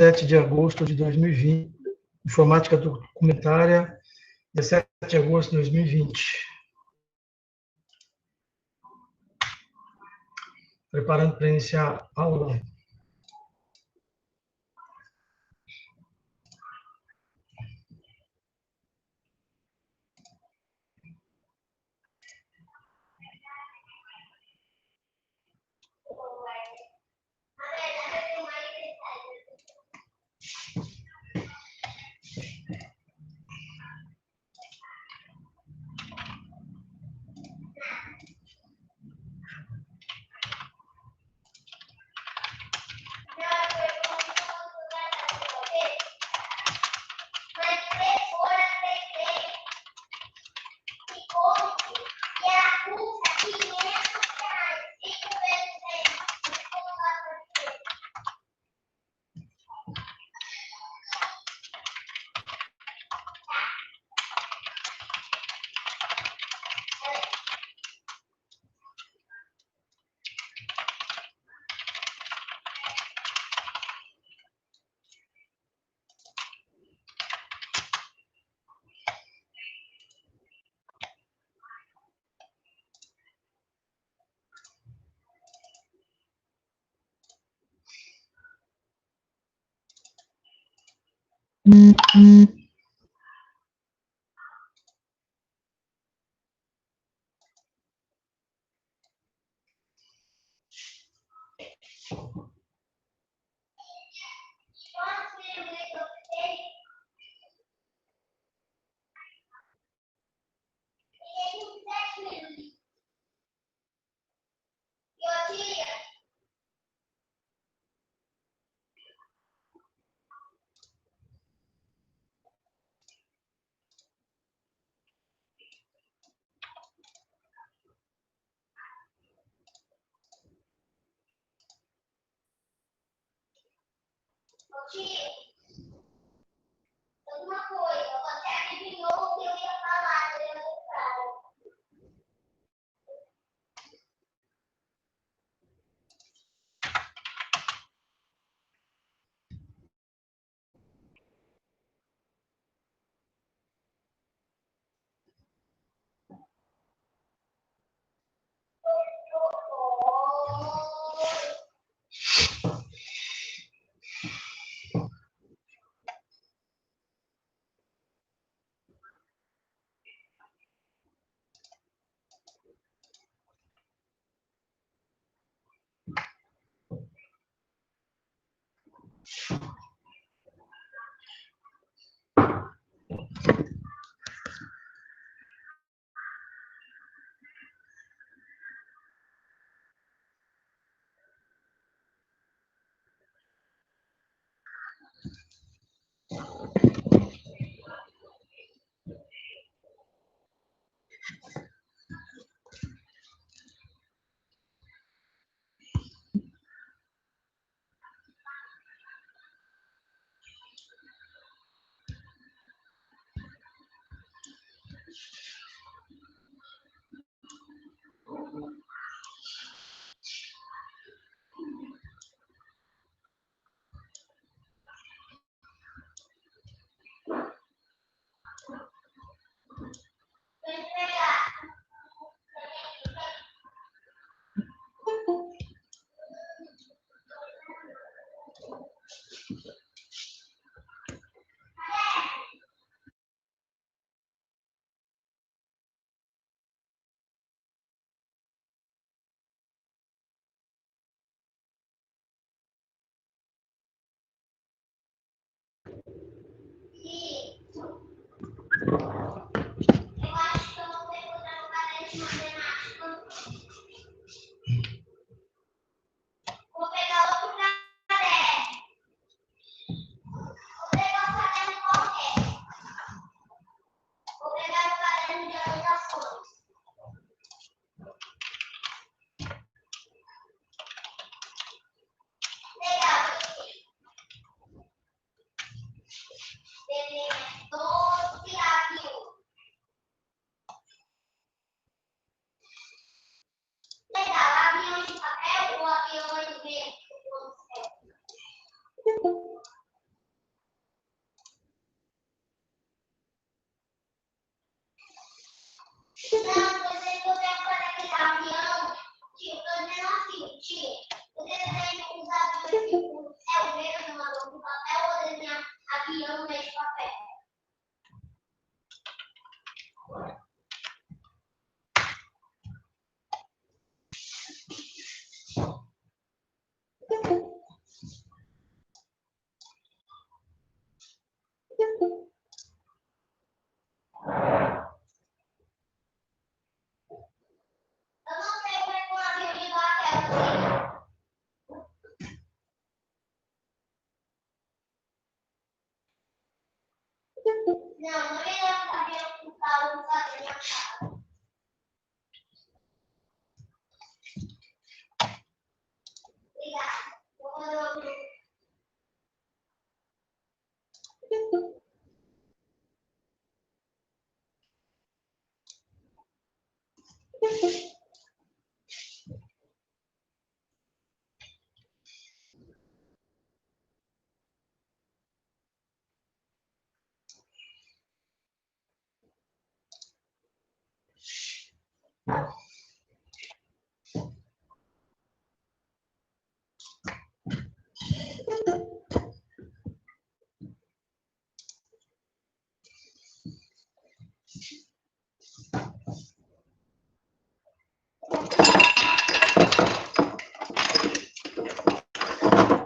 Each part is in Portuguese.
17 de agosto de 2020, informática documentária, 17 de agosto de 2020. Preparando para iniciar a aula.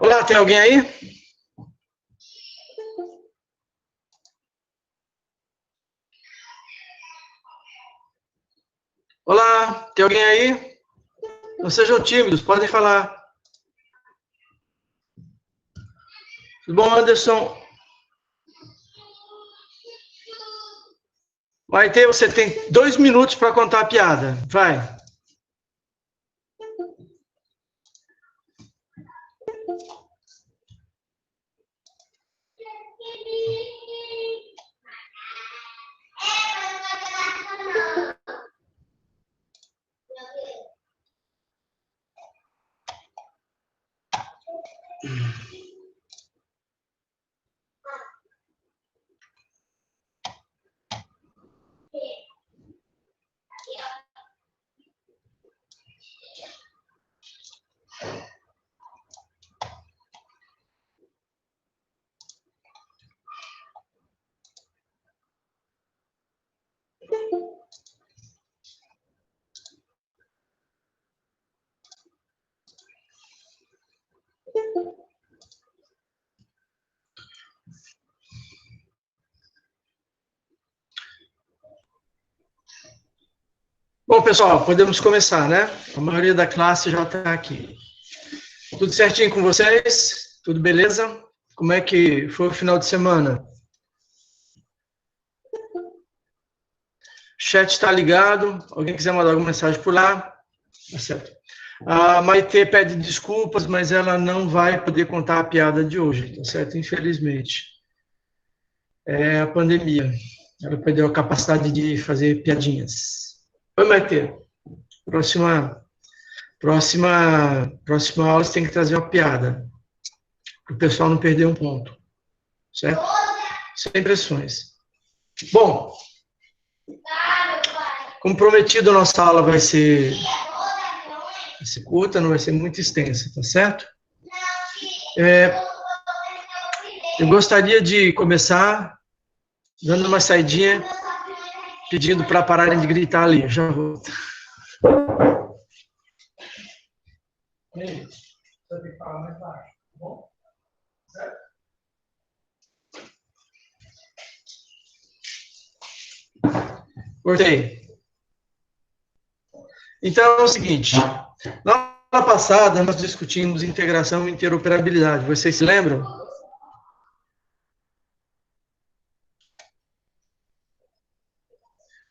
Olá, tem alguém aí? Olá, tem alguém aí? Não sejam tímidos, podem falar. Tudo bom, Anderson? Maite, você tem 2 minutos para contar a piada. Vai. Bom, pessoal, podemos começar, né? A maioria da classe já está aqui. Tudo certinho com vocês? Tudo beleza? Como é que foi o final de semana? O chat está ligado. Alguém quiser mandar alguma mensagem por lá? Tá certo. A Maite pede desculpas, mas ela não vai poder contar a piada de hoje, tá certo? Infelizmente. É a pandemia. Ela perdeu a capacidade de fazer piadinhas. Oi, Maite. Próxima aula você tem que trazer uma piada, para o pessoal não perder um ponto, certo? Sem pressões. Bom, como prometido, a nossa aula vai ser curta, não vai ser muito extensa, tá certo? Eu gostaria de começar dando uma saidinha, pedindo para pararem de gritar ali. Já vou. Você tem que falar mais baixo, tá bom? Certo? Cortei. Então é o seguinte, na aula passada nós discutimos integração e interoperabilidade. Vocês se lembram?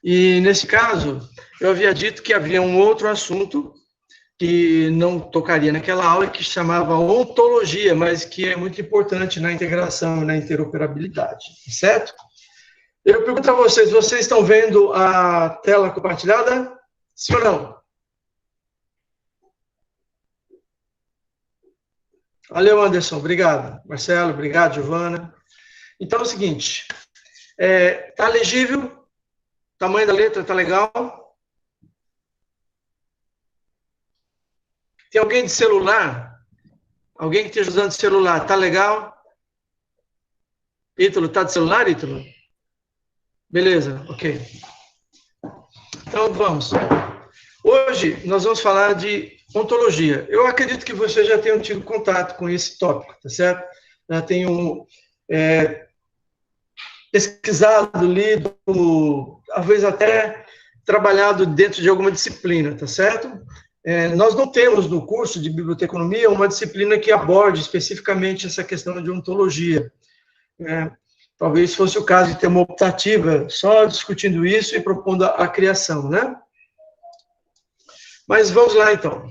E nesse caso, eu havia dito que havia um outro assunto que não tocaria naquela aula, que chamava ontologia, mas que é muito importante na integração e na interoperabilidade, certo? Eu pergunto a vocês, vocês estão vendo a tela compartilhada? Sim ou não? Valeu, Anderson, obrigado. Marcelo, obrigado, Giovana. Então é o seguinte, tá legível? O tamanho da letra tá legal? Tem alguém de celular? Alguém que esteja usando celular, tá legal? Ítalo, tá de celular, Ítalo? Beleza, ok. Então, vamos. Hoje, nós vamos falar de ontologia. Eu acredito que vocês já tenham tido contato com esse tópico, tá certo? Já tenham pesquisado, lido, talvez até trabalhado dentro de alguma disciplina, tá certo? Nós não temos no curso de biblioteconomia uma disciplina que aborde especificamente essa questão de ontologia. Talvez fosse o caso de ter uma optativa só discutindo isso e propondo a criação, né? Mas vamos lá, então.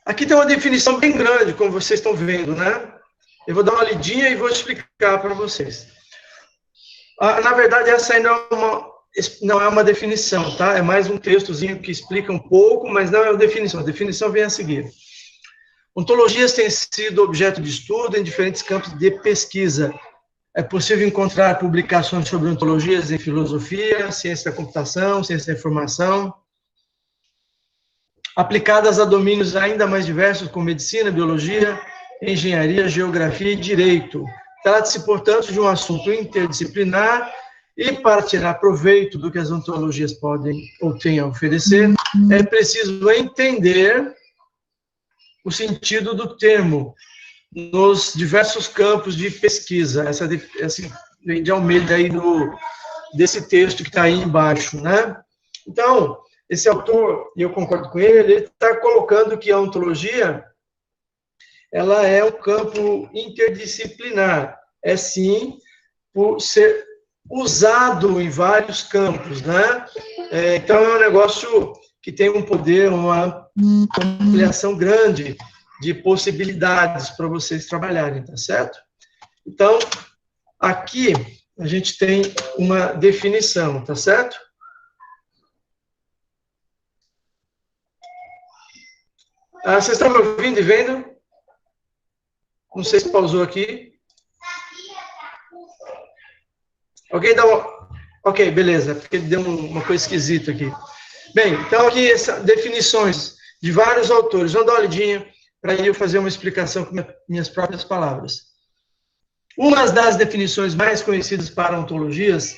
Aqui tem uma definição bem grande, como vocês estão vendo, né? Eu vou dar uma lidinha e vou explicar para vocês. Na verdade, essa aí não é uma definição, tá? É mais um textozinho que explica um pouco, mas não é uma definição. A definição vem a seguir. Ontologias têm sido objeto de estudo em diferentes campos de pesquisa. É possível encontrar publicações sobre ontologias em filosofia, ciência da computação, ciência da informação, aplicadas a domínios ainda mais diversos, como medicina, biologia, engenharia, geografia e direito. Trata-se, portanto, de um assunto interdisciplinar e, para tirar proveito do que as ontologias podem ou têm a oferecer, é preciso entender o sentido do termo nos diversos campos de pesquisa. Essa vem de Almeida aí desse texto que está aí embaixo, né? Então, esse autor, e eu concordo com ele está colocando que a ontologia ela é um campo interdisciplinar. É, sim, por ser usado em vários campos, né? Então, é um negócio que tem um poder, uma ampliação grande de possibilidades para vocês trabalharem, tá certo? Então, aqui a gente tem uma definição, tá certo? Vocês estão me ouvindo e vendo? Não sei se pausou aqui. Alguém dá uma... Ok, beleza, porque deu uma coisa esquisita aqui. Bem, então aqui definições de vários autores. Vamos dar uma olhadinha para eu fazer uma explicação com minhas próprias palavras. Uma das definições mais conhecidas para ontologias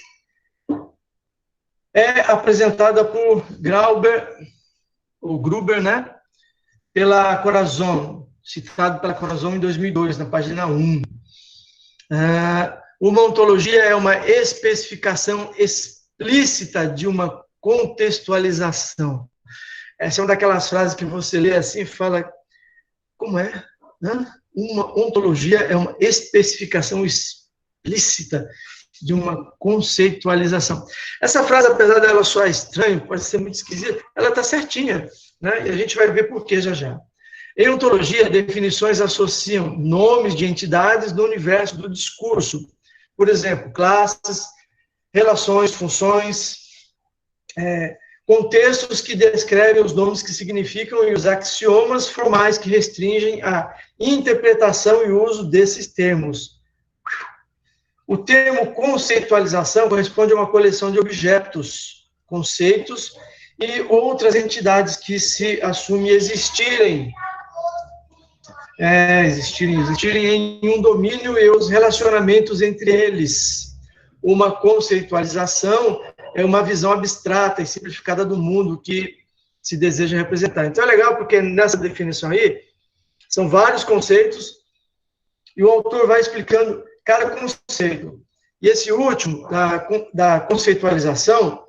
é apresentada por Gruber, né? Pela Corazon, citado pela Corazon em 2002, na página 1. Uma ontologia é uma especificação explícita de uma contextualização. Essa é uma daquelas frases que você lê assim e fala, como é? Uma ontologia é uma especificação explícita de uma conceitualização. Essa frase, apesar dela soar estranha, pode ser muito esquisita, ela está certinha, né? E a gente vai ver por que já já. Em ontologia, definições associam nomes de entidades do universo do discurso. Por exemplo, classes, relações, funções, contextos que descrevem os nomes que significam e os axiomas formais que restringem a interpretação e uso desses termos. O termo conceitualização corresponde a uma coleção de objetos, conceitos e outras entidades que se assume existirem em um domínio e os relacionamentos entre eles. Uma conceitualização é uma visão abstrata e simplificada do mundo que se deseja representar. Então é legal porque nessa definição aí, são vários conceitos e o autor vai explicando cada conceito. E esse último, da conceitualização,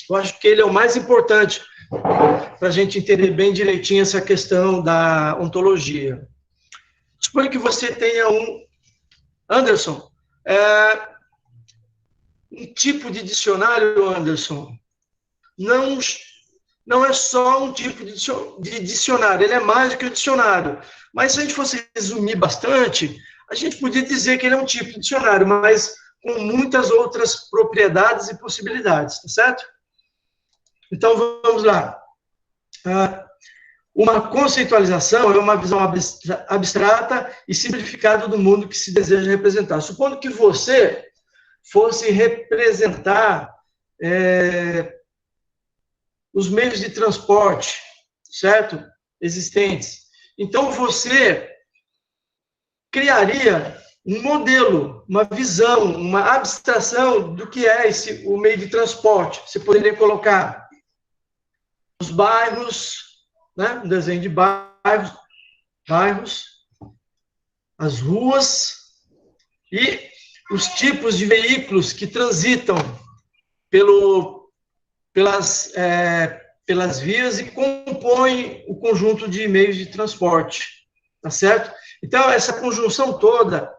eu acho que ele é o mais importante para a gente entender bem direitinho essa questão da ontologia. Suponha que você tenha Anderson, um tipo de dicionário, Anderson, não é só um tipo de dicionário, ele é mais do que um dicionário. Mas se a gente fosse resumir bastante, a gente podia dizer que ele é um tipo de dicionário, mas com muitas outras propriedades e possibilidades, tá certo? Então, vamos lá. Uma conceitualização é uma visão abstrata e simplificada do mundo que se deseja representar. Supondo que você fosse representar os meios de transporte, certo? existentes. Então, você criaria um modelo, uma visão, uma abstração do que é o meio de transporte. Você poderia colocar os bairros, né? Um desenho de bairros, as ruas e os tipos de veículos que transitam pelas vias e compõem o conjunto de meios de transporte, tá certo? Então, essa conjunção toda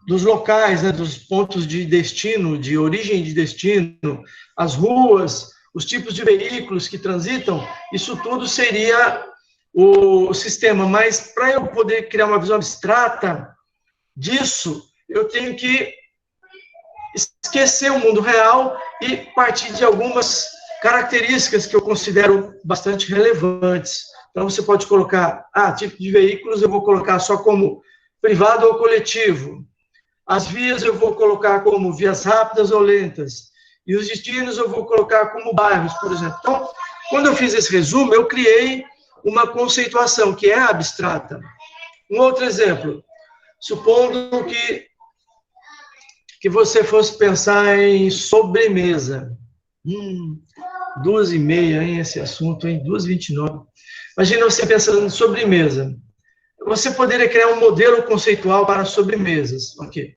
dos locais, né, dos pontos de destino, de origem de destino, as ruas, os tipos de veículos que transitam, isso tudo seria o sistema. Mas, para eu poder criar uma visão abstrata disso, eu tenho que esquecer o mundo real e partir de algumas características que eu considero bastante relevantes. Então, você pode colocar, tipo de veículos eu vou colocar só como privado ou coletivo. As vias eu vou colocar como vias rápidas ou lentas. E os destinos eu vou colocar como bairros, por exemplo. Então, quando eu fiz esse resumo, eu criei uma conceituação que é abstrata. Um outro exemplo. Supondo que você fosse pensar em sobremesa. 2h30, hein, esse assunto, hein? 2h29. Imagina você pensando em sobremesa. Você poderia criar um modelo conceitual para sobremesas. Ok.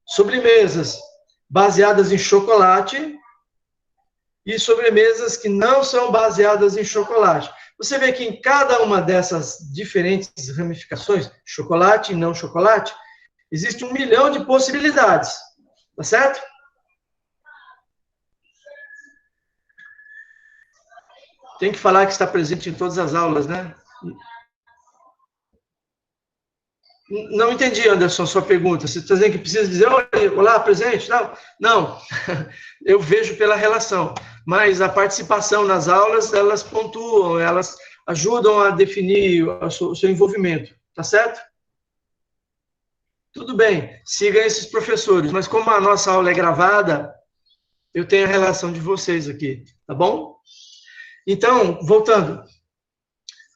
Sobremesas baseadas em chocolate e sobremesas que não são baseadas em chocolate. Você vê que em cada uma dessas diferentes ramificações, chocolate e não chocolate, existe 1 milhão de possibilidades. Tá certo? Tem que falar que está presente em todas as aulas, né? Não entendi, Anderson, sua pergunta. Você está dizendo que precisa dizer, olá, presente? Não. Eu vejo pela relação. Mas a participação nas aulas, elas pontuam, elas ajudam a definir o seu envolvimento. Tá certo? Tudo bem, siga esses professores. Mas como a nossa aula é gravada, eu tenho a relação de vocês aqui. Tá bom? Então, voltando.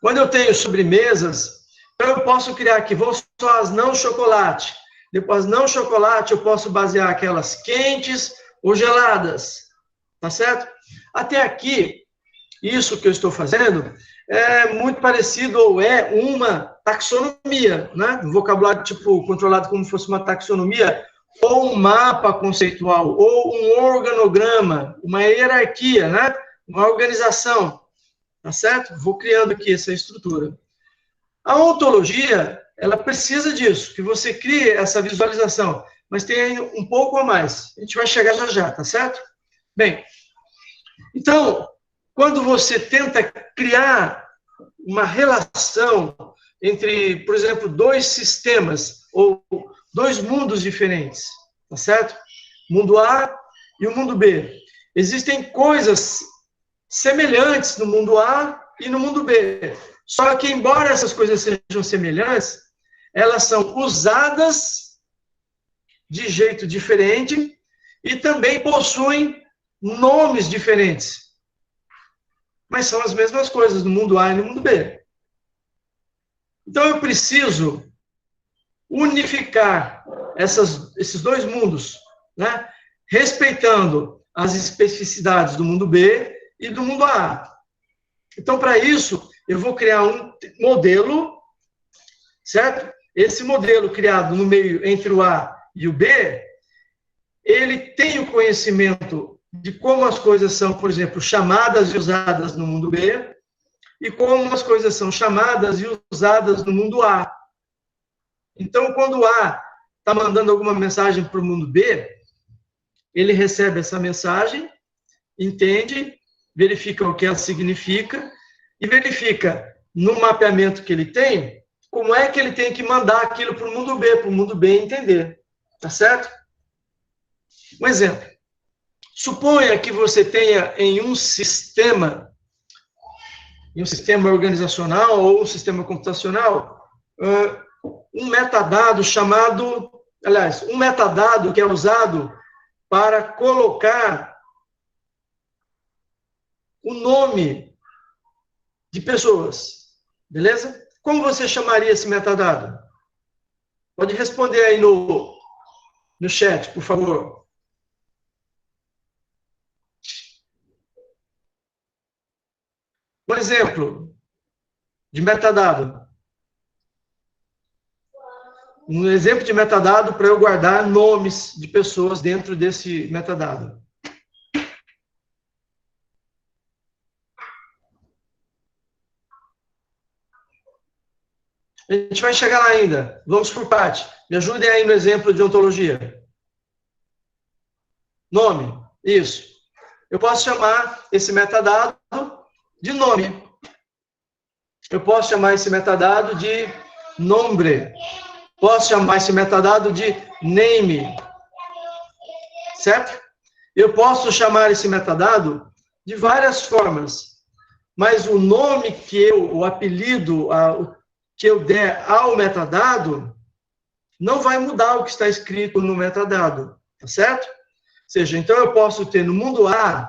Quando eu tenho sobremesas, eu posso criar aqui, vão só as não chocolate. Depois, não chocolate, eu posso basear aquelas quentes ou geladas. Tá certo? Até aqui, isso que eu estou fazendo é muito parecido ou é uma taxonomia, né? Um vocabulário tipo controlado como se fosse uma taxonomia ou um mapa conceitual ou um organograma, uma hierarquia, né? Uma organização, tá certo? Vou criando aqui essa estrutura. A ontologia, ela precisa disso, que você crie essa visualização, mas tem um pouco a mais. A gente vai chegar já, tá certo? Bem, então, quando você tenta criar uma relação entre, por exemplo, 2 sistemas ou 2 mundos diferentes, tá certo? Mundo A e o mundo B. Existem coisas semelhantes no mundo A e no mundo B. Só que, embora essas coisas sejam semelhantes, elas são usadas de jeito diferente e também possuem nomes diferentes. Mas são as mesmas coisas no mundo A e no mundo B. Então, eu preciso unificar esses 2 mundos, né? Respeitando as especificidades do mundo B e do mundo A. Então, para isso, eu vou criar um modelo, certo? Esse modelo criado no meio entre o A e o B, ele tem o conhecimento de como as coisas são, por exemplo, chamadas e usadas no mundo B, e como as coisas são chamadas e usadas no mundo A. Então, quando o A está mandando alguma mensagem para o mundo B, ele recebe essa mensagem, entende, verifica o que ela significa, e verifica, no mapeamento que ele tem, como é que ele tem que mandar aquilo para o mundo B entender. Tá certo? Um exemplo. Suponha que você tenha em um sistema organizacional ou um sistema computacional, um metadado chamado, aliás, um metadado que é usado para colocar o nome de pessoas. Beleza? Como você chamaria esse metadado? Pode responder aí no chat, por favor. Um exemplo de metadado. Um exemplo de metadado para eu guardar nomes de pessoas dentro desse metadado. A gente vai chegar lá ainda. Vamos por parte. Me ajudem aí no exemplo de ontologia. Nome. Isso. Eu posso chamar esse metadado de nome. Eu posso chamar esse metadado de nombre. Posso chamar esse metadado de name. Certo? Eu posso chamar esse metadado de várias formas. Mas o nome o apelido que eu der ao metadado, não vai mudar o que está escrito no metadado. Tá certo? Ou seja, então eu posso ter no mundo A,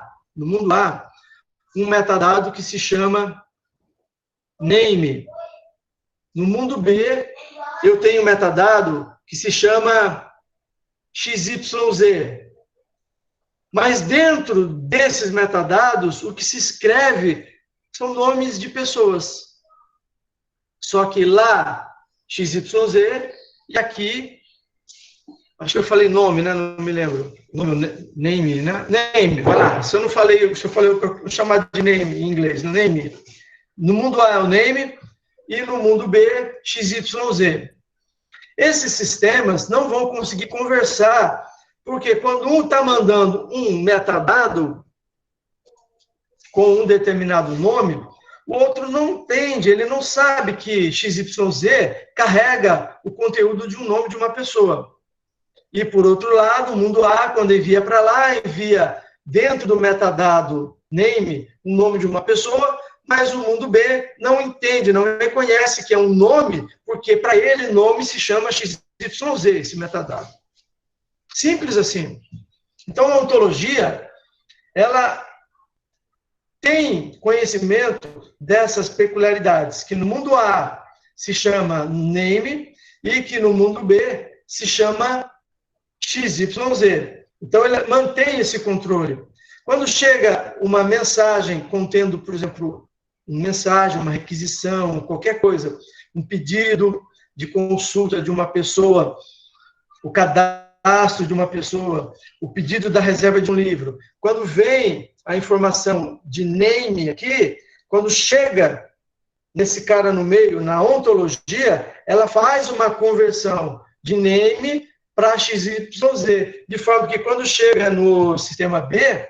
um metadado que se chama name. No mundo B, eu tenho um metadado que se chama XYZ. Mas dentro desses metadados, o que se escreve são nomes de pessoas. Só que lá, XYZ, e aqui, acho que eu falei nome, né? Não me lembro. Name, né? Name, vai lá. Se eu falei, eu vou chamar de name em inglês, name. No mundo A é o name, e no mundo B, XYZ. Esses sistemas não vão conseguir conversar, porque quando um está mandando um metadado com um determinado nome, o outro não entende, ele não sabe que XYZ carrega o conteúdo de um nome de uma pessoa. E, por outro lado, o mundo A, quando envia para lá, envia dentro do metadado name o nome de uma pessoa, mas o mundo B não entende, não reconhece que é um nome, porque para ele nome se chama XYZ, esse metadado. Simples assim. Então, a ontologia, ela tem conhecimento dessas peculiaridades, que no mundo A se chama name e que no mundo B se chama XYZ. Então, ele mantém esse controle. Quando chega uma mensagem contendo, por exemplo, uma mensagem, uma requisição, qualquer coisa, um pedido de consulta de uma pessoa, o cadastro de uma pessoa, o pedido da reserva de um livro. Quando vem a informação de name aqui, quando chega nesse cara no meio, na ontologia, ela faz uma conversão de name para XYZ, de forma que quando chega no sistema B,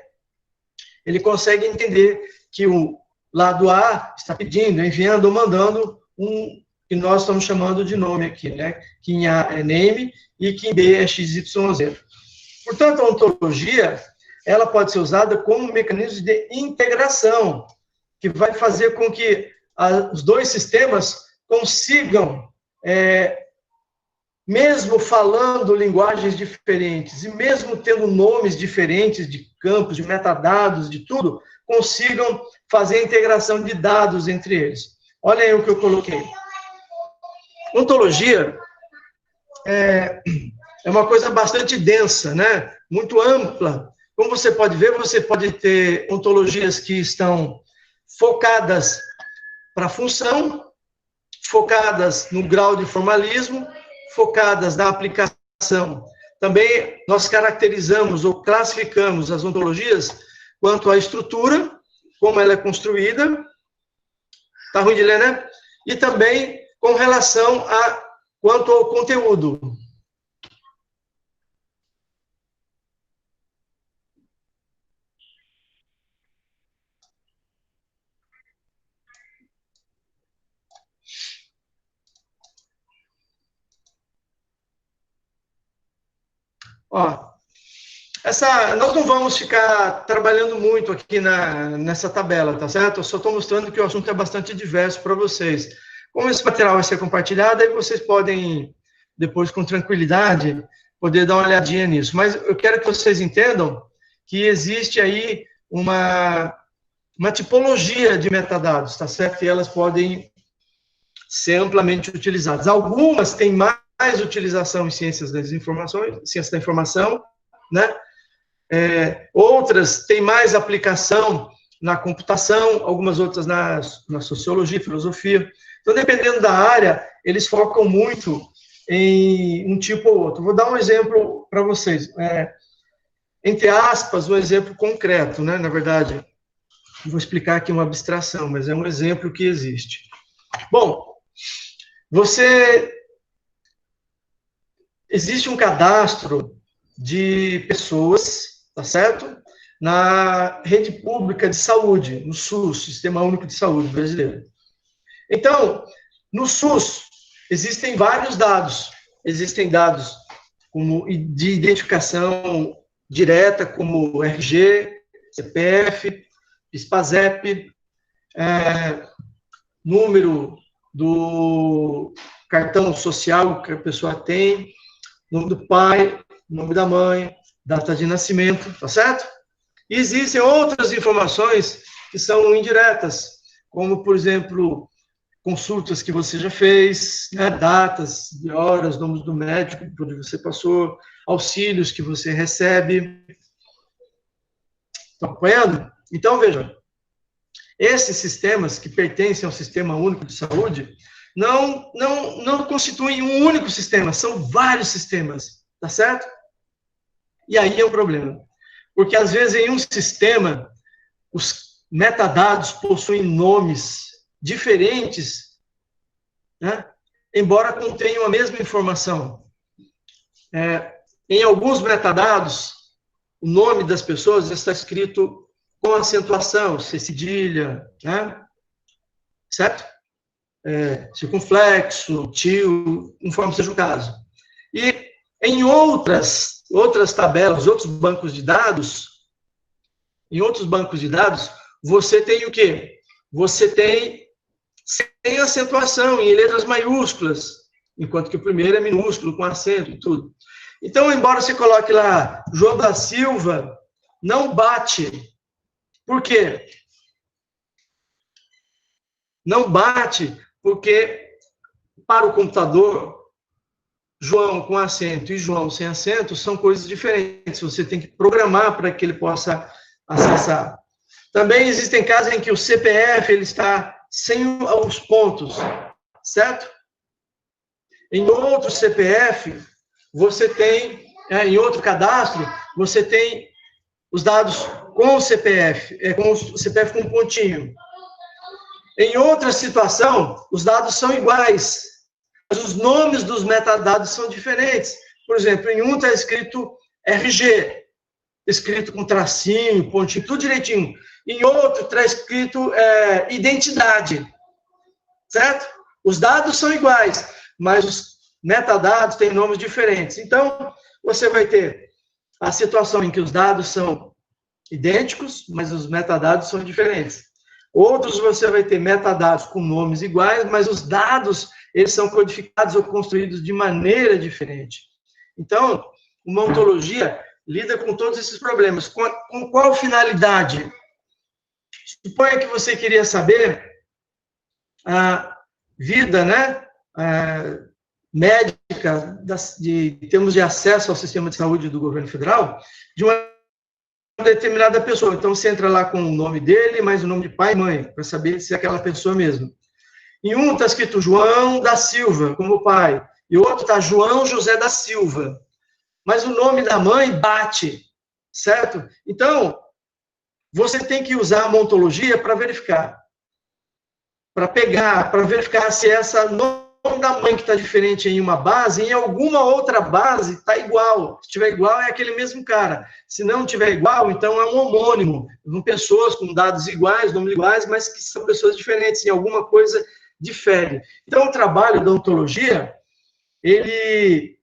ele consegue entender que o lado A está pedindo, enviando ou mandando um que nós estamos chamando de nome aqui, né? Que em A é name e que em B é XYZ. Portanto, a ontologia, ela pode ser usada como um mecanismo de integração, que vai fazer com que os dois sistemas consigam, mesmo falando linguagens diferentes, e mesmo tendo nomes diferentes de campos, de metadados, de tudo, consigam fazer a integração de dados entre eles. Olha aí o que eu coloquei. Ontologia é uma coisa bastante densa, né? Muito ampla. Como você pode ver, você pode ter ontologias que estão focadas para a função, focadas no grau de formalismo, focadas na aplicação. Também nós caracterizamos ou classificamos as ontologias quanto à estrutura, como ela é construída. Está ruim de ler, né? E também com relação quanto ao conteúdo. Ó, nós não vamos ficar trabalhando muito aqui nessa tabela, tá certo? Eu só estou mostrando que o assunto é bastante diverso para vocês. Como esse material vai ser compartilhado, aí vocês podem, depois, com tranquilidade, poder dar uma olhadinha nisso. Mas eu quero que vocês entendam que existe aí uma uma tipologia de metadados, tá certo? E elas podem ser amplamente utilizadas. Algumas têm mais utilização em ciências das informações, ciência da informação, né? Outras têm mais aplicação na computação, algumas outras na sociologia, filosofia. Então, dependendo da área, eles focam muito em um tipo ou outro. Vou dar um exemplo para vocês. Entre aspas, um exemplo concreto, né? Na verdade, vou explicar aqui uma abstração, mas é um exemplo que existe. Bom, existe um cadastro de pessoas, tá certo? Na rede pública de saúde, no SUS, Sistema Único de Saúde brasileiro. Então, no SUS, existem vários dados. Existem dados como de identificação direta, como RG, CPF, PIS/PASEP, número do cartão social que a pessoa tem, nome do pai, nome da mãe, data de nascimento, tá certo? E existem outras informações que são indiretas, como, por exemplo, consultas que você já fez, né, datas de horas, nomes do médico por onde você passou, auxílios que você recebe. Estão acompanhando? Então, vejam, esses sistemas que pertencem ao Sistema Único de Saúde não constituem um único sistema, são vários sistemas, tá certo? E aí é um problema, porque às vezes em um sistema os metadados possuem nomes diferentes, né? Embora contenham a mesma informação. Em alguns metadados, o nome das pessoas está escrito com acentuação, C cedilha, né? Certo? Circunflexo, tio, conforme seja o caso. E em outras tabelas, outros bancos de dados, você tem o quê? Você tem sem acentuação, em letras maiúsculas, enquanto que o primeiro é minúsculo, com acento e tudo. Então, embora você coloque lá João da Silva, não bate. Por quê? Não bate porque, para o computador, João com acento e João sem acento são coisas diferentes. Você tem que programar para que ele possa acessar. Também existem casos em que o CPF ele está sem os pontos, certo? Em outro CPF, você tem, em outro cadastro, você tem os dados com o CPF, com o CPF com um pontinho. Em outra situação, os dados são iguais, mas os nomes dos metadados são diferentes. Por exemplo, em um está escrito RG, escrito com tracinho, pontinho, tudo direitinho. Em outro está escrito identidade, certo? Os dados são iguais, mas os metadados têm nomes diferentes. Então, você vai ter a situação em que os dados são idênticos, mas os metadados são diferentes. Outros você vai ter metadados com nomes iguais, mas os dados, eles são codificados ou construídos de maneira diferente. Então, uma ontologia lida com todos esses problemas. Com qual finalidade? Suponha que você queria saber a vida, né, médica, em termos de acesso ao sistema de saúde do governo federal, de uma determinada pessoa. Então, você entra lá com o nome dele, mais o nome de pai e mãe, para saber se é aquela pessoa mesmo. Em um está escrito João da Silva, como pai, e o outro está João José da Silva. Mas o nome da mãe bate, certo? Então, você tem que usar a ontologia para verificar. Para pegar, para verificar se essa nome da mãe que está diferente em uma base, em alguma outra base está igual. Se tiver igual, é aquele mesmo cara. Se não tiver igual, então é um homônimo. São pessoas com dados iguais, nomes iguais, mas que são pessoas diferentes, em alguma coisa difere. Então, o trabalho da ontologia, ele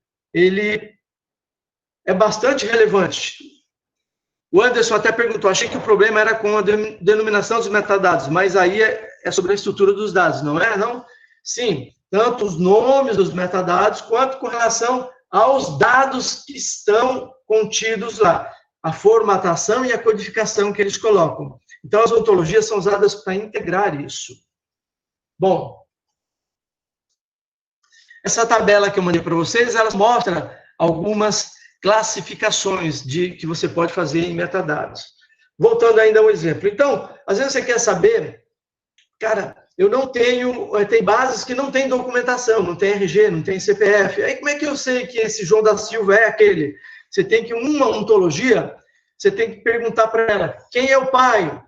é bastante relevante. O Anderson até perguntou, achei que o problema era com a denominação dos metadados, mas aí é sobre a estrutura dos dados, não é? Não? Sim, tanto os nomes dos metadados, quanto com relação aos dados que estão contidos lá, a formatação e a codificação que eles colocam. Então, as ontologias são usadas para integrar isso. Bom, essa tabela que eu mandei para vocês, ela mostra algumas classificações que você pode fazer em metadados. Voltando ainda ao exemplo. Então, às vezes você quer saber, cara, eu não tenho, tem bases que não tem documentação, não tem RG, não tem CPF. Aí como é que eu sei que esse João da Silva é aquele? Você tem que, uma ontologia, você tem que perguntar para ela, quem é o pai?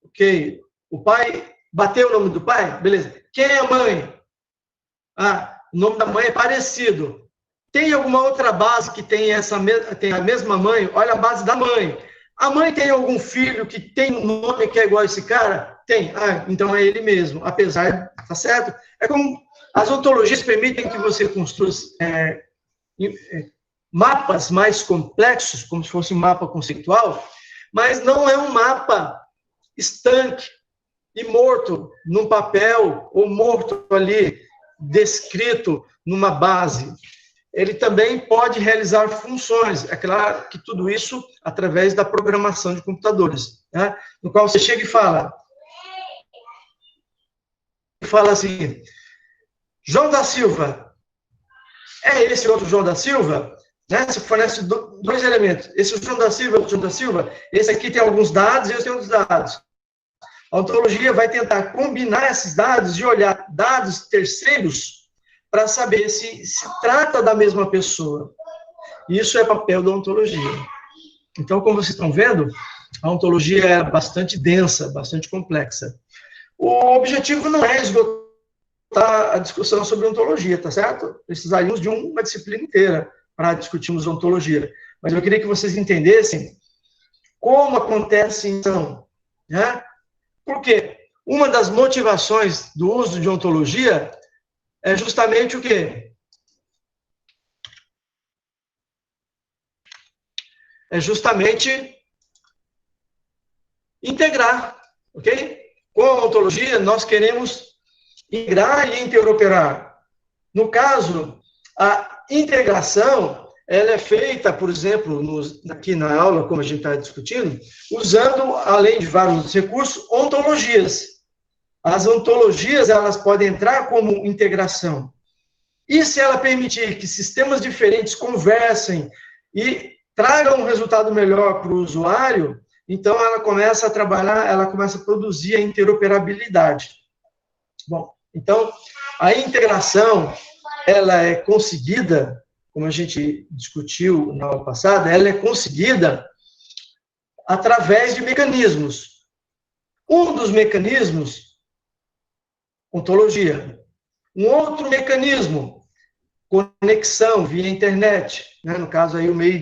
Ok, o pai, bateu o nome do pai? Beleza. Quem é a mãe? Ah, o nome da mãe é parecido. Tem alguma outra base que tem a mesma mãe? Olha a base da mãe. A mãe tem algum filho que tem um nome que é igual a esse cara? Tem. Ah, então é ele mesmo. Apesar, tá certo? É como as ontologias permitem que você construa mapas mais complexos, como se fosse um mapa conceitual, mas não é um mapa estanque e morto num papel ou morto ali descrito numa base. Ele também pode realizar funções. É claro que tudo isso através da programação de computadores, né? No qual você chega e fala assim, João da Silva, é esse outro João da Silva? Né? Você fornece dois elementos. Esse é o João da Silva, o João da Silva, esse aqui tem alguns dados e esse tem outros dados. A ontologia vai tentar combinar esses dados e olhar dados terceiros para saber se trata da mesma pessoa. Isso é papel da ontologia. Então, como vocês estão vendo, a ontologia é bastante densa, bastante complexa. O objetivo não é esgotar a discussão sobre ontologia, tá certo? Precisaríamos de uma disciplina inteira para discutirmos ontologia. Mas eu queria que vocês entendessem como acontece, então, né? Porque uma das motivações do uso de ontologia é justamente o quê? É justamente integrar, ok? Com a ontologia, nós queremos integrar e interoperar. No caso, a integração, ela é feita, por exemplo, aqui na aula, como a gente está discutindo, usando, além de vários recursos, ontologias. As ontologias, elas podem entrar como integração. E se ela permitir que sistemas diferentes conversem e tragam um resultado melhor para o usuário, então ela começa a trabalhar, ela começa a produzir a interoperabilidade. Bom, então, a integração, ela é conseguida, como a gente discutiu na aula passada, ela é conseguida através de mecanismos. Um dos mecanismos, ontologia. Um outro mecanismo, conexão via internet, né? No caso aí o meio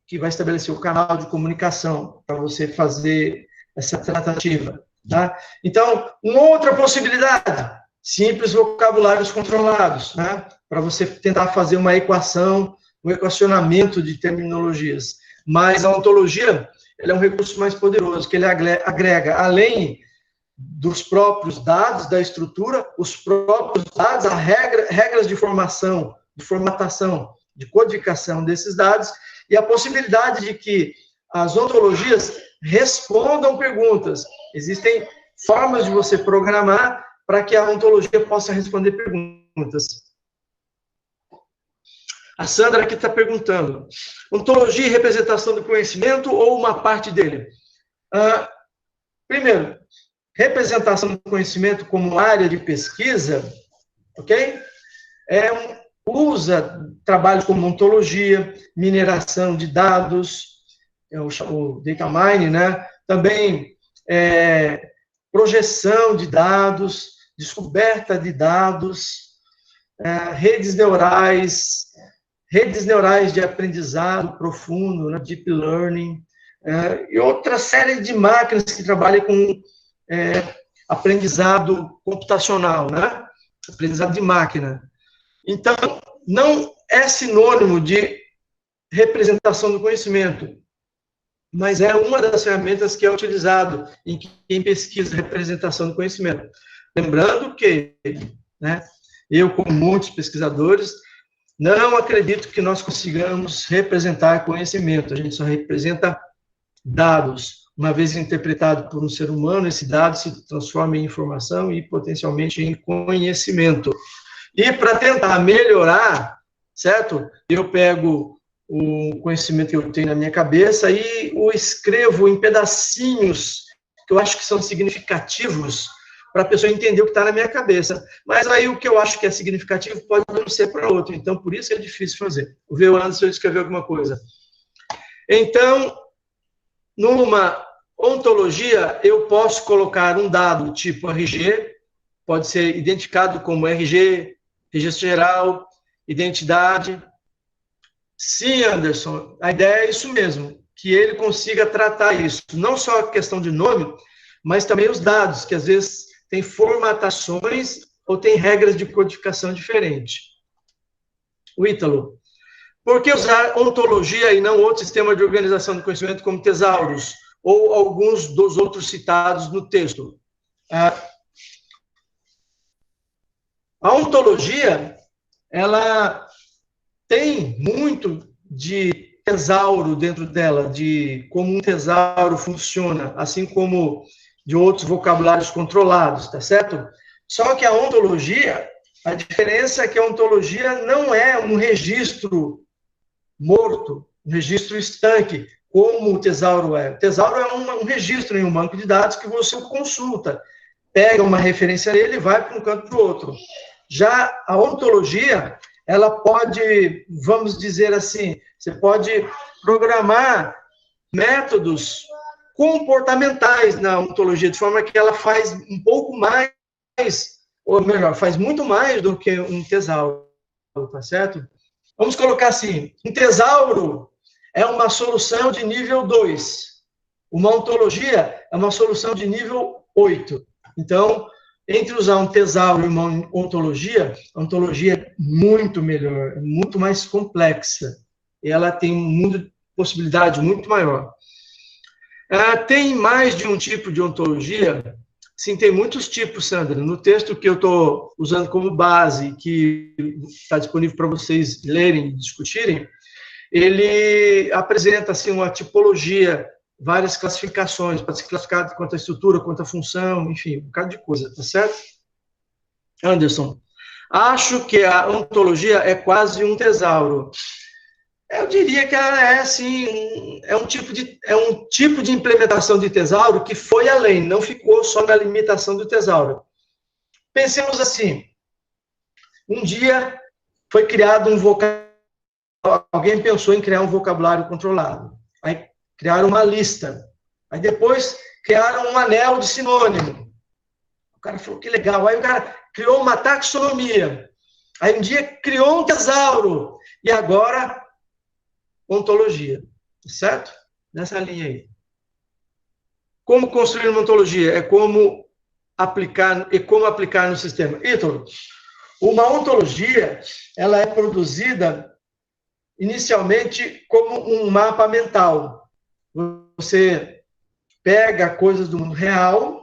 que vai estabelecer o canal de comunicação para você fazer essa tratativa, tá? Então, uma outra possibilidade, simples vocabulários controlados, né? Para você tentar fazer uma equação, um equacionamento de terminologias. Mas a ontologia, ela é um recurso mais poderoso, que ele agrega, além dos próprios dados da estrutura, os próprios dados, as regras de formação, de formatação, de codificação desses dados, e a possibilidade de que as ontologias respondam perguntas. Existem formas de você programar para que a ontologia possa responder perguntas. A Sandra aqui está perguntando, ontologia e representação do conhecimento ou uma parte dele? Primeiro, representação do conhecimento como área de pesquisa, ok? Usa trabalhos como ontologia, mineração de dados, o data mining, né? Também projeção de dados, descoberta de dados, redes neurais de aprendizado profundo, né? Deep learning, e outra série de máquinas que trabalham com aprendizado computacional, né? Aprendizado de máquina. Então, não é sinônimo de representação do conhecimento, mas é uma das ferramentas que é utilizado em quem pesquisa representação do conhecimento. Lembrando que, né, eu, como muitos pesquisadores, não acredito que nós consigamos representar conhecimento, a gente só representa dados. uma vez interpretado por um ser humano, esse dado se transforma em informação e potencialmente em conhecimento. E para tentar melhorar, certo? Eu pego o conhecimento que eu tenho na minha cabeça e o escrevo em pedacinhos que eu acho que são significativos para a pessoa entender o que está na minha cabeça. Mas aí o que eu acho que é significativo pode não ser para outro. Então, por isso é difícil fazer. Vou ver o Anderson escrever alguma coisa. Então, numa ontologia, eu posso colocar um dado tipo RG, pode ser identificado como RG, registro geral, identidade. Sim, Anderson, a ideia é isso mesmo, que ele consiga tratar isso, não só a questão de nome, mas também os dados, que às vezes tem formatações ou tem regras de codificação diferentes. O Ítalo, por que usar ontologia e não outro sistema de organização do conhecimento como tesauros, ou alguns dos outros citados no texto? A ontologia, ela tem muito de tesauro dentro dela, de como um tesauro funciona, assim como de outros vocabulários controlados, tá certo? Só que a ontologia, a diferença é que a ontologia não é um registro morto, um registro estanque, como o tesauro é. O tesauro é um registro em um banco de dados que você consulta, pega uma referência nele e vai para um canto para o outro. Já a ontologia, ela pode, vamos dizer assim, você pode programar métodos comportamentais na ontologia, de forma que ela faz um pouco mais, ou melhor, faz muito mais do que um tesauro, tá certo? Vamos colocar assim, um tesauro é uma solução de nível 2, uma ontologia é uma solução de nível 8. Então, entre usar um tesauro e uma ontologia, a ontologia é muito melhor, é muito mais complexa, e ela tem um mundo de possibilidade muito maior. Tem mais de um tipo de ontologia? Sim, tem muitos tipos, Sandra. No texto que eu estou usando como base, que está disponível para vocês lerem e discutirem, ele apresenta assim, uma tipologia, várias classificações, para ser classificado quanto à estrutura, quanto à função, enfim, um bocado de coisa, tá certo? Anderson, acho que a ontologia é quase um tesauro. Eu diria que ela é, assim, é um tipo de implementação de tesauro que foi além, não ficou só na limitação do tesauro. Pensemos assim, um dia foi criado um vocabulário, alguém pensou em criar um vocabulário controlado, aí criaram uma lista, aí depois criaram um anel de sinônimo. O cara falou, que legal, aí o cara criou uma taxonomia, aí um dia criou um tesauro, e agora ontologia, certo? Nessa linha aí. Como construir uma ontologia? É como aplicar no sistema. Ítalo, uma ontologia, ela é produzida inicialmente como um mapa mental. Você pega coisas do mundo real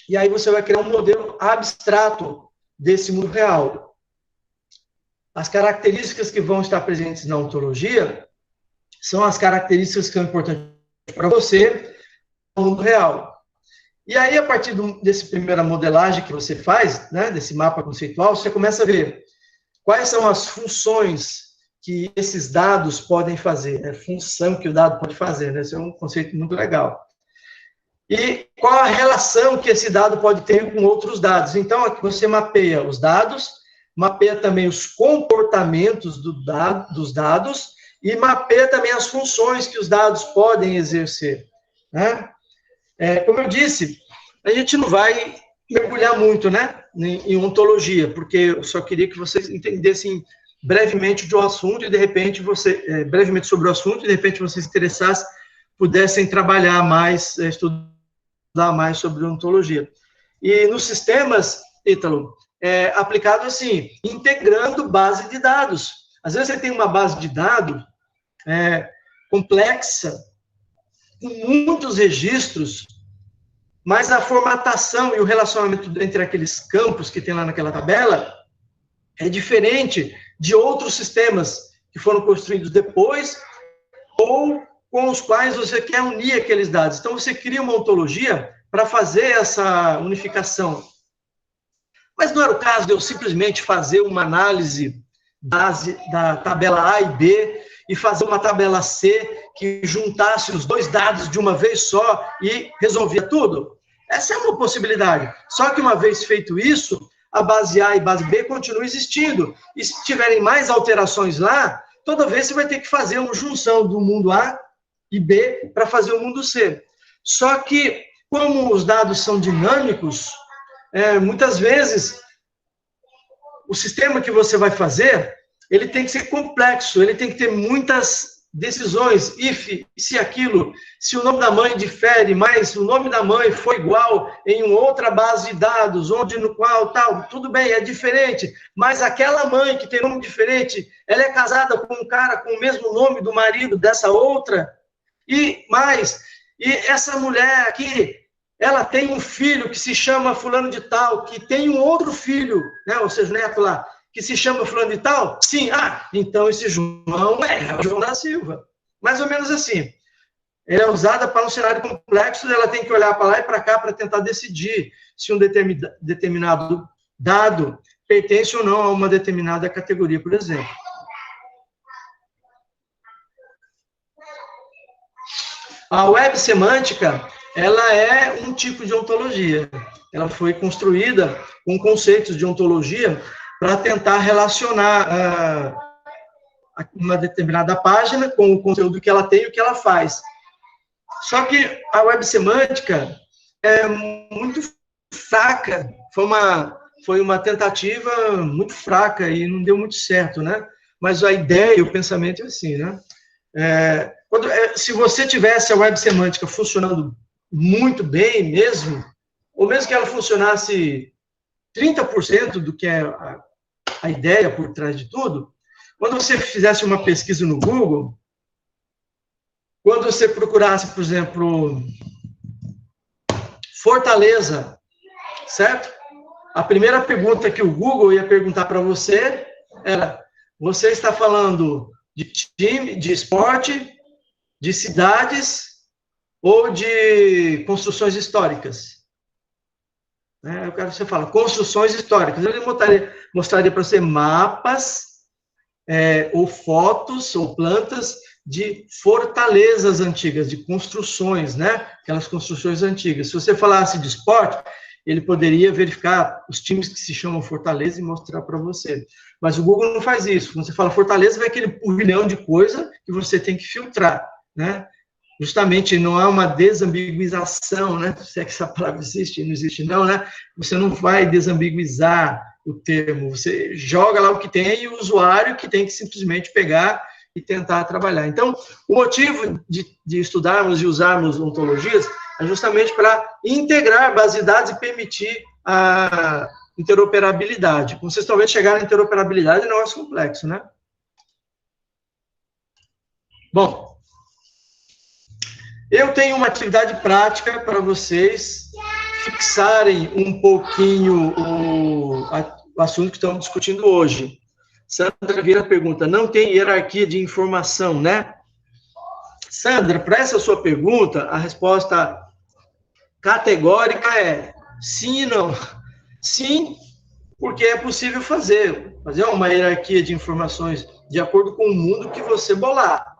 e aí você vai criar um modelo abstrato desse mundo real. As características que vão estar presentes na ontologia são as características que são importantes para você no mundo real. E aí, a partir dessa primeira modelagem que você faz, né, desse mapa conceitual, você começa a ver quais são as funções que esses dados podem fazer, né, função que o dado pode fazer, né, esse é um conceito muito legal. E qual a relação que esse dado pode ter com outros dados. Então, aqui você mapeia os dados, mapeia também os comportamentos dos dados, e mapeia também as funções que os dados podem exercer, né? Como eu disse, a gente não vai mergulhar muito, né, em ontologia, porque eu só queria que vocês entendessem brevemente do assunto e, de repente, brevemente sobre o assunto, e, de repente, vocês se interessassem, pudessem trabalhar mais, estudar mais sobre ontologia. E nos sistemas, Ítalo, aplicado assim, integrando base de dados. Às vezes você tem uma base de dados complexa, com muitos registros, mas a formatação e o relacionamento entre aqueles campos que tem lá naquela tabela é diferente de outros sistemas que foram construídos depois ou com os quais você quer unir aqueles dados. Então, você cria uma ontologia para fazer essa unificação. Mas não era o caso de eu simplesmente fazer uma análise da tabela A e B e fazer uma tabela C que juntasse os dois dados de uma vez só e resolvia tudo? Essa é uma possibilidade. Só que uma vez feito isso, a base A e base B continuam existindo. E se tiverem mais alterações lá, toda vez você vai ter que fazer uma junção do mundo A e B para fazer o mundo C. Só que, como os dados são dinâmicos, muitas vezes o sistema que você vai fazer, ele tem que ser complexo, ele tem que ter muitas decisões, if, se aquilo, se o nome da mãe difere, mas o nome da mãe foi igual em uma outra base de dados, onde no qual tal, tudo bem, é diferente, mas aquela mãe que tem nome diferente, ela é casada com um cara com o mesmo nome do marido dessa outra, e essa mulher aqui, ela tem um filho que se chama fulano de tal, que tem um outro filho, né, ou seja, neto lá, que se chama fulano de tal? Sim, então esse João é o João da Silva. Mais ou menos assim. Ela é usada para um cenário complexo, ela tem que olhar para lá e para cá para tentar decidir se um determinado dado pertence ou não a uma determinada categoria, por exemplo. A web semântica, ela é um tipo de ontologia. Ela foi construída com conceitos de ontologia para tentar relacionar uma determinada página com o conteúdo que ela tem e o que ela faz. Só que a web semântica é muito fraca, foi uma tentativa muito fraca e não deu muito certo, né? Mas a ideia e o pensamento é assim, né? Se você tivesse a web semântica funcionando muito bem mesmo, ou mesmo que ela funcionasse 30% do que é a ideia por trás de tudo, quando você fizesse uma pesquisa no Google, quando você procurasse, por exemplo, Fortaleza, certo? A primeira pergunta que o Google ia perguntar para você era: você está falando de time, de esporte, de cidades ou de construções históricas? Eu quero que você fale construções históricas. Ele mostraria para você mapas, ou fotos, ou plantas de fortalezas antigas, de construções, né? Aquelas construções antigas. Se você falasse de esporte, ele poderia verificar os times que se chamam Fortaleza e mostrar para você. Mas o Google não faz isso. Quando você fala Fortaleza, vai aquele turbilhão de coisa que você tem que filtrar, né? Justamente não há uma desambiguização, né? Se é que essa palavra existe, não existe não, né? Você não vai desambiguizar o termo, você joga lá o que tem e o usuário que tem que simplesmente pegar e tentar trabalhar. Então, o motivo de estudarmos e usarmos ontologias é justamente para integrar base de dados e permitir a interoperabilidade. Como vocês estão vendo, chegar na interoperabilidade é um negócio complexo, né? Bom, eu tenho uma atividade prática para vocês fixarem um pouquinho o assunto que estamos discutindo hoje. Sandra Vieira pergunta: não tem hierarquia de informação, né? Sandra, para essa sua pergunta, a resposta categórica é sim e não. Sim, porque é possível fazer uma hierarquia de informações de acordo com o mundo que você bolar.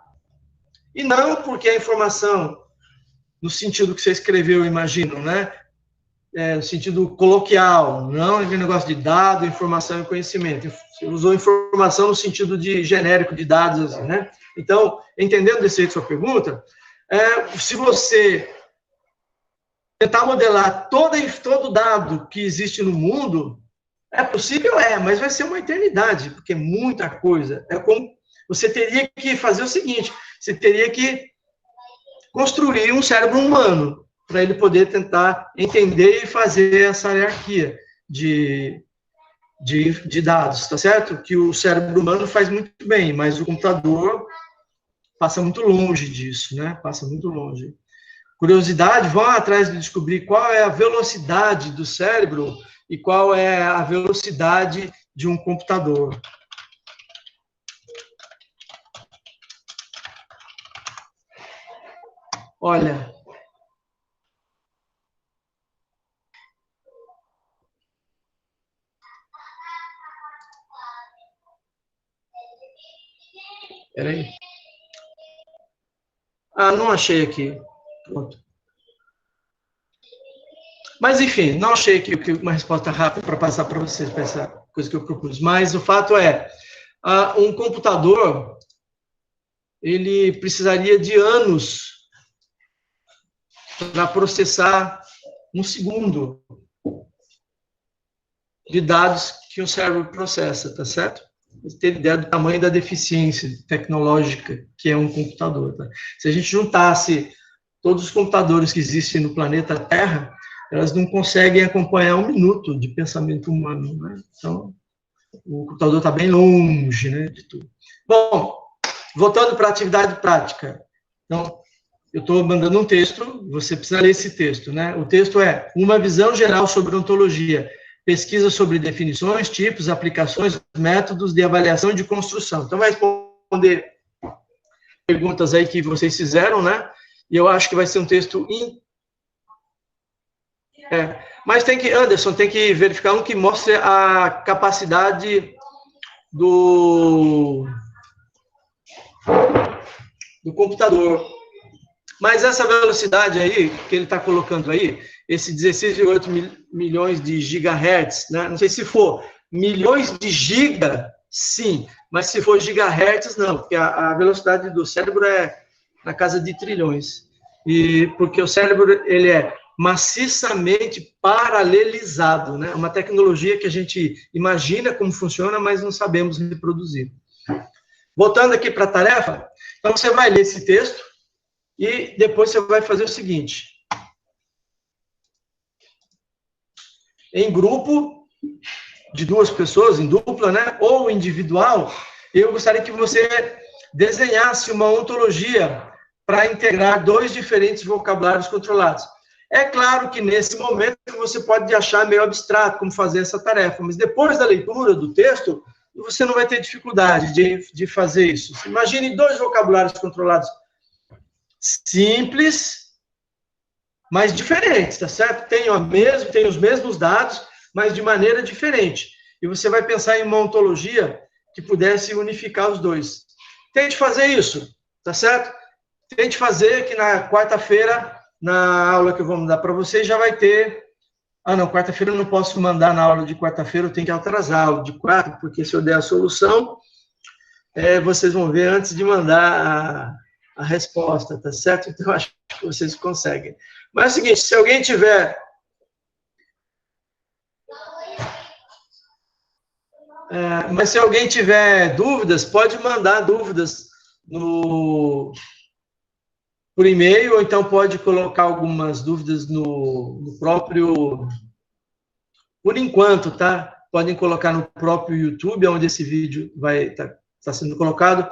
E não porque a informação, no sentido que você escreveu, imagino, né? No sentido coloquial, não aquele negócio de dado, informação e conhecimento. Você usou informação no sentido de genérico de dados, assim, né? Então, entendendo desse jeito sua pergunta, se você tentar modelar todo dado que existe no mundo, é possível? Mas vai ser uma eternidade, porque é muita coisa. É como você teria que fazer o seguinte: você teria que construir um cérebro humano para ele poder tentar entender e fazer essa hierarquia de dados, tá certo? Que o cérebro humano faz muito bem, mas o computador passa muito longe disso, né? Passa muito longe. Curiosidade, vão atrás de descobrir qual é a velocidade do cérebro e qual é a velocidade de um computador. Olha, peraí. Ah, não achei aqui. Pronto. Mas, enfim, não achei aqui uma resposta rápida para passar para vocês, para essa coisa que eu propus. Mas o fato é, um computador, ele precisaria de anos para processar um segundo de dados que o cérebro processa, tá certo? Você tem ideia do tamanho da deficiência tecnológica que é um computador. Tá? Se a gente juntasse todos os computadores que existem no planeta Terra, elas não conseguem acompanhar um minuto de pensamento humano. Né? Então, o computador está bem longe, né, de tudo. Bom, voltando para a atividade prática. Então, eu estou mandando um texto, você precisa ler esse texto, né? O texto é uma visão geral sobre ontologia, pesquisa sobre definições, tipos, aplicações, métodos de avaliação de construção. Então, vai responder perguntas aí que vocês fizeram, né? E eu acho que vai ser um texto... Mas tem que, Anderson, tem que verificar um que mostre a capacidade do computador. Mas essa velocidade aí, que ele está colocando aí, esse 16,8 milhões de gigahertz, né? Não sei se for milhões de giga, sim, mas se for gigahertz, não, porque a velocidade do cérebro é na casa de trilhões. E porque o cérebro, ele é maciçamente paralelizado, né? Uma tecnologia que a gente imagina como funciona, mas não sabemos reproduzir. Voltando aqui para a tarefa, então você vai ler esse texto e depois você vai fazer o seguinte. Em grupo de 2 pessoas, em dupla, né? Ou individual, eu gostaria que você desenhasse uma ontologia para integrar 2 diferentes vocabulários controlados. É claro que nesse momento você pode achar meio abstrato como fazer essa tarefa, mas depois da leitura do texto, você não vai ter dificuldade de fazer isso. Imagine 2 vocabulários controlados simples, mas diferentes, tá certo? Tem os mesmos dados, mas de maneira diferente. E você vai pensar em uma ontologia que pudesse unificar os 2. Tente fazer isso, tá certo? Tente fazer que na quarta-feira, na aula que eu vou mandar para vocês, já vai ter... Ah, não, quarta-feira eu não posso mandar na aula de quarta-feira, eu tenho que atrasar a aula de quarta, porque se eu der a solução, vocês vão ver antes de mandar a resposta, tá certo? Então, acho que vocês conseguem. Mas é o seguinte, se alguém tiver... mas se alguém tiver dúvidas, pode mandar dúvidas por e-mail, ou então pode colocar algumas dúvidas no próprio... Por enquanto, tá? Podem colocar no próprio YouTube, onde esse vídeo vai tá sendo colocado.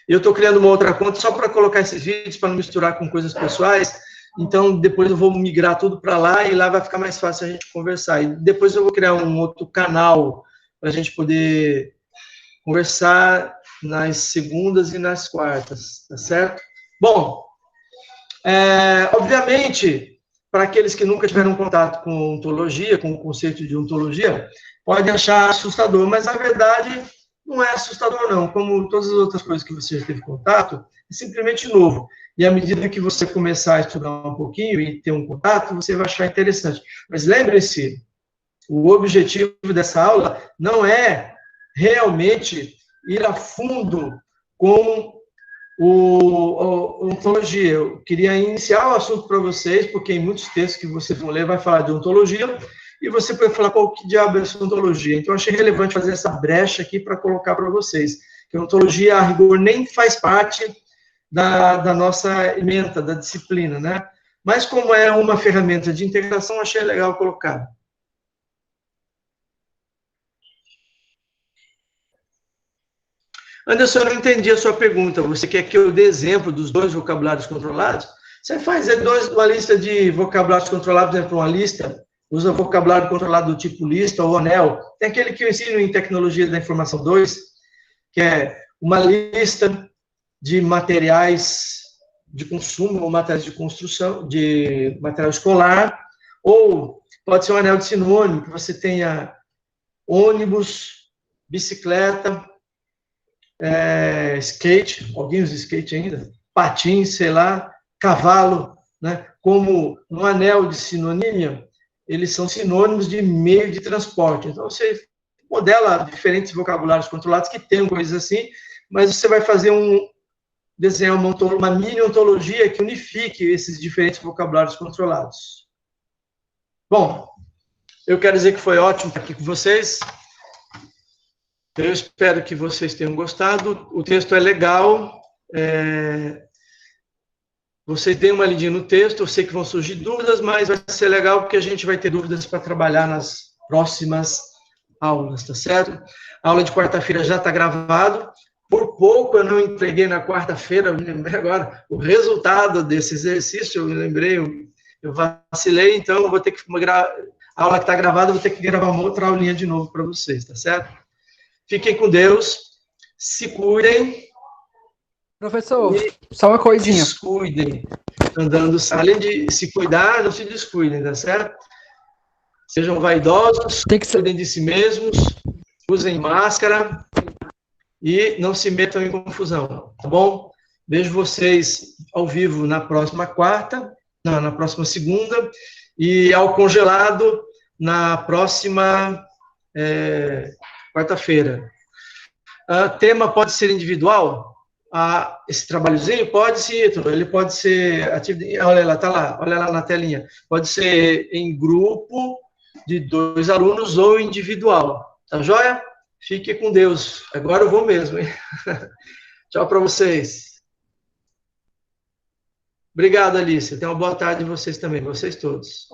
Eu estou criando uma outra conta só para colocar esses vídeos, para não misturar com coisas pessoais. Então, depois eu vou migrar tudo para lá, e lá vai ficar mais fácil a gente conversar. E depois eu vou criar um outro canal para a gente poder conversar nas segundas e nas quartas, tá certo? Bom, obviamente, para aqueles que nunca tiveram contato com ontologia, com o conceito de ontologia, podem achar assustador, mas a verdade não é assustador, não. Como todas as outras coisas que você já teve contato, é simplesmente novo. E à medida que você começar a estudar um pouquinho e ter um contato, você vai achar interessante. Mas lembre-se, o objetivo dessa aula não é realmente ir a fundo com ontologia. Eu queria iniciar o assunto para vocês, porque em muitos textos que vocês vão ler vai falar de ontologia, e você pode falar qual que diabo é essa ontologia. Então, eu achei relevante fazer essa brecha aqui para colocar para vocês, que a ontologia, a rigor, nem faz parte da nossa ementa, da disciplina, né? Mas, como é uma ferramenta de integração, achei legal colocar. Anderson, eu não entendi a sua pergunta. Você quer que eu dê exemplo dos 2 vocabulários controlados? Você faz uma lista de vocabulários controlados, por exemplo, uma lista, usa vocabulário controlado do tipo lista ou anel. Tem aquele que eu ensino em Tecnologia da Informação 2, que é uma lista de materiais de consumo, ou materiais de construção, de material escolar, ou pode ser um anel de sinônimo, que você tenha ônibus, bicicleta, skate, alguém usa skate ainda? Patins, sei lá, cavalo, né? Como um anel de sinonímia, eles são sinônimos de meio de transporte. Então, você modela diferentes vocabulários controlados que tenham coisas assim, mas você vai fazer desenhar uma mini ontologia que unifique esses diferentes vocabulários controlados. Bom, eu quero dizer que foi ótimo estar aqui com vocês. Eu espero que vocês tenham gostado. O texto é legal. Vocês deem uma lidinha no texto. Eu sei que vão surgir dúvidas, mas vai ser legal porque a gente vai ter dúvidas para trabalhar nas próximas aulas, tá certo? A aula de quarta-feira já está gravado. Por pouco eu não entreguei na quarta-feira, eu me lembrei agora, o resultado desse exercício, eu me lembrei, eu vacilei, então eu vou ter que a aula que está gravada, eu vou ter que gravar uma outra aulinha de novo para vocês, tá certo? Fiquem com Deus, se cuidem. Professor, só uma coisinha. Descuidem, andando, além de se cuidar, não se descuidem, tá certo? Sejam vaidosos, cuidem de si mesmos, usem máscara e não se metam em confusão, tá bom? Vejo vocês ao vivo na próxima na próxima segunda, e ao congelado na próxima quarta-feira. Tema pode ser individual? Esse trabalhozinho pode ser, ele pode ser olha lá, tá lá, olha lá na telinha. Pode ser em grupo de 2 alunos ou individual. Tá joia? Fique com Deus. Agora eu vou mesmo, hein? Tchau para vocês. Obrigado, Alice. Tenha uma boa tarde vocês também, vocês todos.